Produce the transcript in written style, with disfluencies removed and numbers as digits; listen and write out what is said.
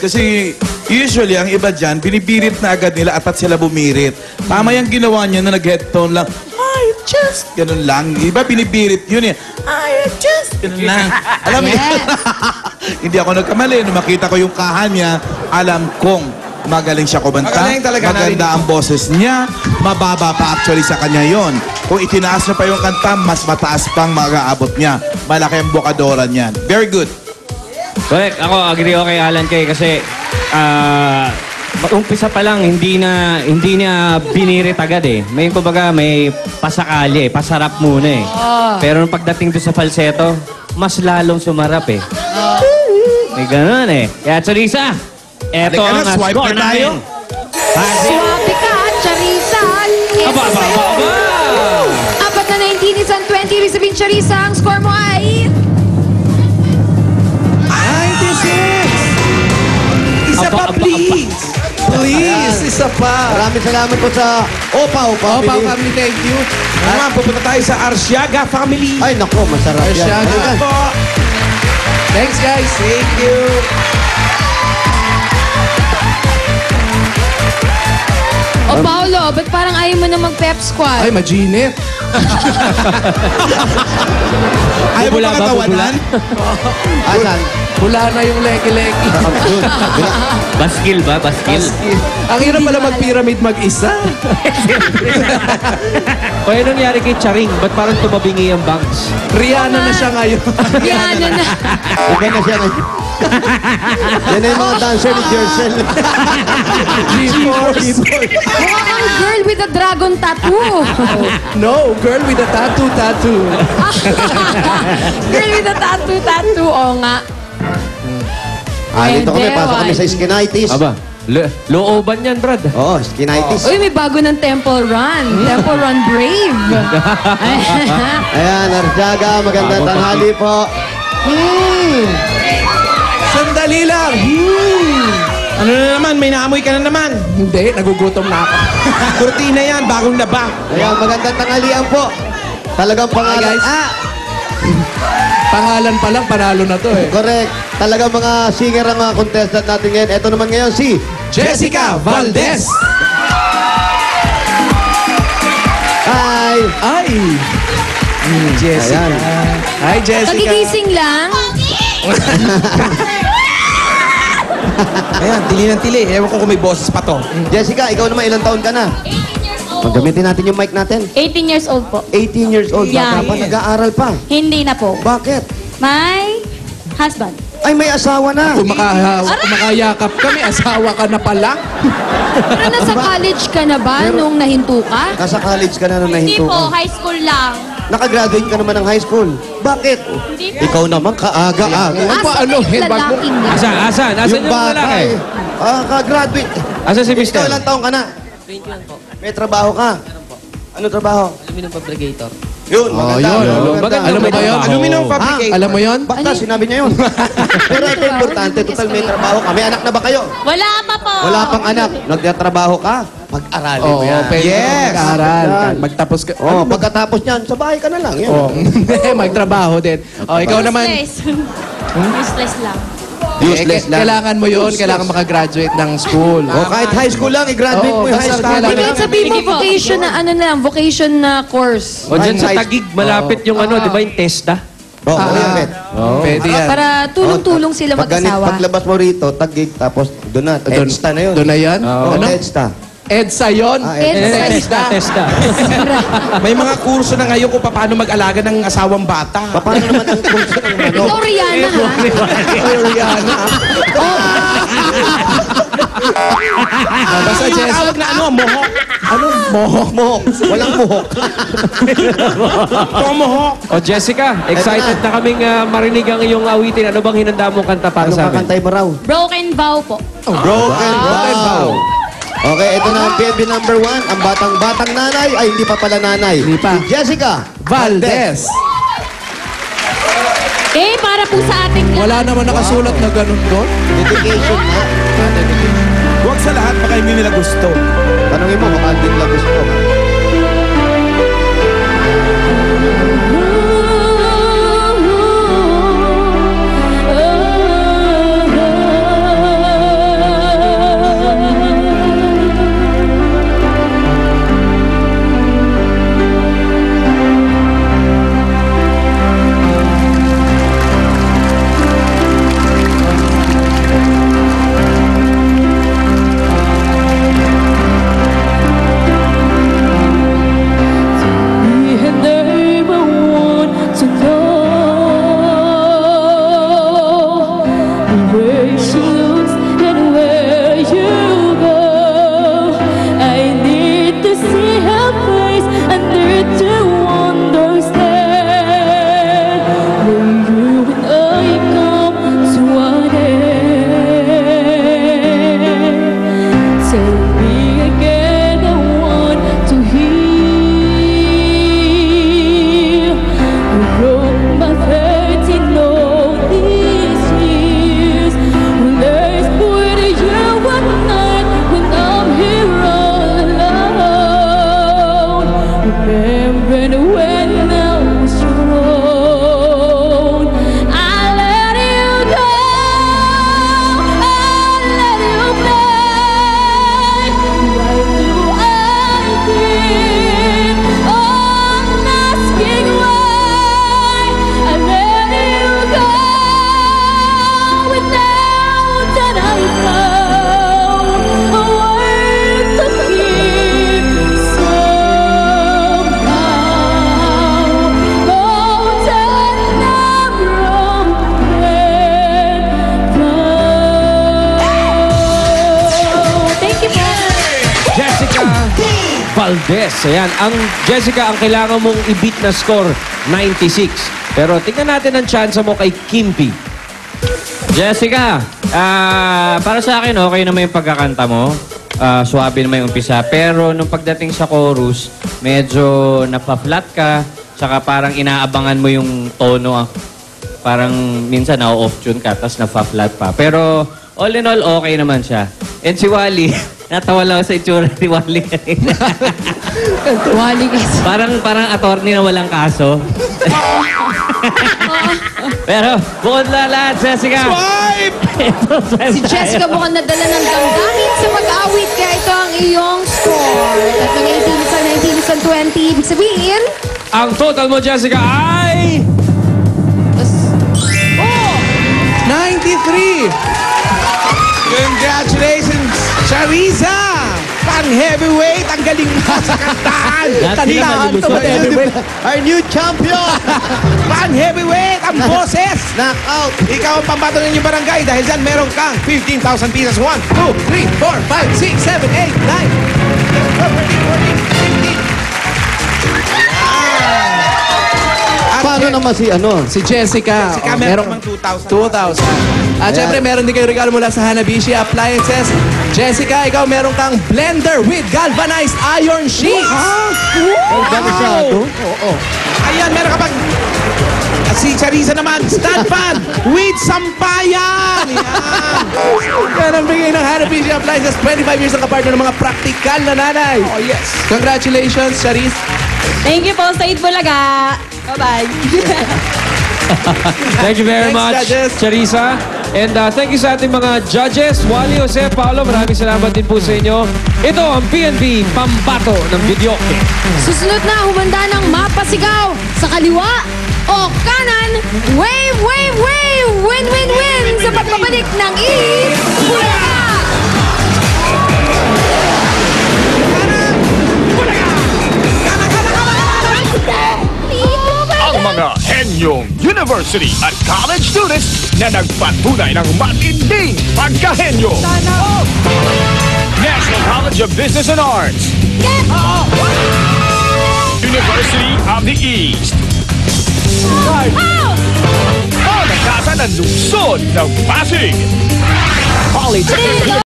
Kasi usually, ang iba dyan, binibirit na agad nila at sila bumirit. Tama yung ginawa niya na nag-headtone lang. I just, ganun lang. Iba binibirit yun eh. I just, ganun lang. Alam mo yun? Hindi ako nagkamali. Nung makita ko yung kahan niya, alam kong magaling siya kumanta. Magaling talaga, maganda ang boses niya. Mababa pa actually sa kanya yon. Kung itinaas niya pa yung kanta, mas mataas pang mag-aabot niya. Malaki ang bokadora niyan. Very good. Correct. Ako, agree ako kay Alan Kay kasi umpisa pa lang, hindi niya binirit agad eh. May kumbaga, may pasakali eh. Pasarap muna eh. Pero nung pagdating doon sa falsetto, mas lalong sumarap eh. May ganun eh. Kaya Charissa, eto ang swipe score na tayo. namin. Kasi, Swabe ka, Charissa. aba. Apat na 19 isang 20. Ibig sabihin, Charissa, ang score mo ay... 96! Isa pa, please! Please, isa pa. Maraming salamat po sa Opa Family, thank you. Naman, pupunta tayo sa Arsiaga Family. Ay, nako, masarap yan. Arsiaga Ayan. po. Thanks, guys. Thank you. O, Paolo, ba't parang ayaw mo na mag-pep squad? Ay, maginit. Ayaw mo ba katawanan? Asan? Wala na yung leki-leki. baskil ba? Baskil? Ang hirap pala mag-pyramid mag-isa. O yun nangyari kay Charing, ba't parang tumabingi ang bangs? Rihanna na siya ngayon. Yan na. Iba na siya ngayon. Yan na yung mga dancer ni Jercel. G-Force. Mukha kang girl with a dragon tattoo. No, girl with a tattoo. Girl with a tattoo. Oo nga. Dito kami, Pwede, pasok kami sa why? skinitis. Aba, looban yan, Brad. Oo, skinitis. Uy, may bago ng Temple Run. Temple Run Brave. Ayan, Arsiaga, magandang tanghali po. Sandali lang. Ano na naman? May naamoy ka na naman. Hindi, nagugutom na ako. Kurtina yan, bagong laba. Ayan, magandang tanghalian po. Talagang pangalan. guys. Pangalan pa lang, panalo na to eh. Correct. Talagang mga singer ang mga contestant natin ngayon. Ito naman ngayon si Jessica Valdez. Hi! Ay! Jessica. Ayan. Hi, Jessica. Kagigising lang. Ayan, tili ng tili. Ewan ko kung may boses pa to. Jessica, ikaw naman ilang taon ka na? Gamitin natin yung mic natin. 18 years old po. 18 years old. Yeah. Baka pa, nag-aaral pa. Hindi na po. Bakit? My husband. Ay, may asawa na. Kung makayakap ka, may asawa ka na pala. Pero nasa college ka na ba nung nahinto ka? Nasa college ka na nung Hindi nahinto po, ka. high school lang. Nakagraduate ka naman ng high school. Bakit? Hindi po. Ikaw naman, kaaga-aga. Ano ba, ano? Lalaking lang. Asan Yung bata eh. Ka-graduate. Asan si Ikaw Mister? ilang taong ka na? 21 po. May trabaho ka? Ano trabaho? Aluminum fabricator. Yun, Oh, maganda. yun. Maganda. Alam mo ba yun? Aluminum fabricator. Alam mo yun? Basta, sinabi niya yun. Pero ito importante, total may trabaho ka. May anak na ba kayo? Wala pa po. Wala pang anak. Nagtatrabaho ka? Pag-aralin mo Oo, yan. pwede ka mag-aaral. Yan. Magtapos ka. Oh, pagkatapos niyan, sa bahay ka na lang. Yan. Oh. Magtrabaho din. Oh, ikaw naman. Useless. Useless lang. Useless lang. Kailangan mo yun. Kailangan makagraduate ng school. Oh, kahit high school lang, i-graduate Oo, mo yung high basta school. kailangan- Kahit sabihin mo vocation na ano na lang, vocation na course. O dyan sa Hindsight. Tagig, malapit yung ano, di ba yung testa? Oo, yan, Bet. Pwede yan. Para tulong-tulong sila Pag ganit, mag-asawa. paglabas mo rito, tagig, tapos doon na. EDSTA na yun. Doon na yan? Oh, Ano? EDSTA. EDSA yun? EDSA. Testa. May mga kurso na ngayon kung paano mag-alaga ng asawang bata. Paano naman ang kurso ng ano? Ikaw, Rihanna, ha? Ay, Rihanna. Basta, Jess. Tawag na ano, mohok. Ano? Mohok. Mohok. Walang mohok. Mohok. O Jessica, excited na kaming marinig ang iyong awitin. Ano bang hinanda mong kanta para Ano sa amin? kakantay mo raw? Broken vow po. Broken Vow. Okay, ito na ang PNB number 1. Ang batang-batang nanay. Ay, hindi pa pala nanay. Hindi pa. Si Jessica Valdez. Eh, para po sa ating Wala naman nakasulat na ganun doon. Dedication na. Huwag sa lahat, baka hindi nila gusto. Tanungin mo kung Alvin lang gusto. Valdez. Ayan. Jessica, ang kailangan mong i-beat na score, 96. Pero tingnan natin ang chance mo kay Kimpi. Jessica, para sa akin, okay naman yung pagkakanta mo. Suwabe naman yung umpisa. Pero nung pagdating sa chorus, medyo napa-flat ka. Tsaka parang inaabangan mo yung tono. Parang minsan na-off-tune ka, tapos napa-flat pa. Pero all in all, okay naman siya. And si Wally, natawa lang ako sa itsura ni Wally kanina. Wali kasi. parang attorney na walang kaso. Pero bukod na lahat, Jessica. Swipe! Si Jessica mukhang nadala ng damdamin sa pag-aawit, kaya ito ang iyong score. At ng 18 sa 19 sa 20, ibig sabihin, Ang total mo, Jessica, ay... 93! Congratulations, Charissa! Pang-heavyweight, ang galing mo sa kantaan! Lahat sila malulusot. Our new champion! Pang-heavyweight, ang boses! Knockout! Ikaw ang pambato ng inyong barangay dahil dyan meron kang 15,000 pieces. 1, 2, 3, 4, 5, 6, 7, 8, 9. Paano naman si ano? Si Jessica. Jessica, meron namang 2,000. 2,000. At syempre, meron din kayo regalo mula sa Hanabishi Appliances. Jessica, ikaw meron kang blender with galvanized iron sheets. Masyado? Ayan, meron ka pang... At si Charissa naman, stand fan with sampayan! Yan! Yan ang bigay ng Hanabishi Appliances. 25 years ang kapartner ng mga praktikal na nanay. Oh, yes. Congratulations, Charis. Thank you po sa Itbulaga. Bye-bye. Thank you very Thanks, much, judges. Charissa. And thank you sa ating mga judges, Wally, Jose, Paolo. Maraming salamat din po sa inyo. Ito ang PNP Pambato ng Videoke. susunod na humanda ng mapasigaw sa kaliwa o kanan. Wave, wave, wave! Win, win, win! Sa pagbabalik ng Itbulaga! Ang mga henyong university at college students na nagpatunay ng matinding pagkahenyo. National College of Business and Arts. University of the East. Pagkasa ng lungsod ng Pasig. Polytechnic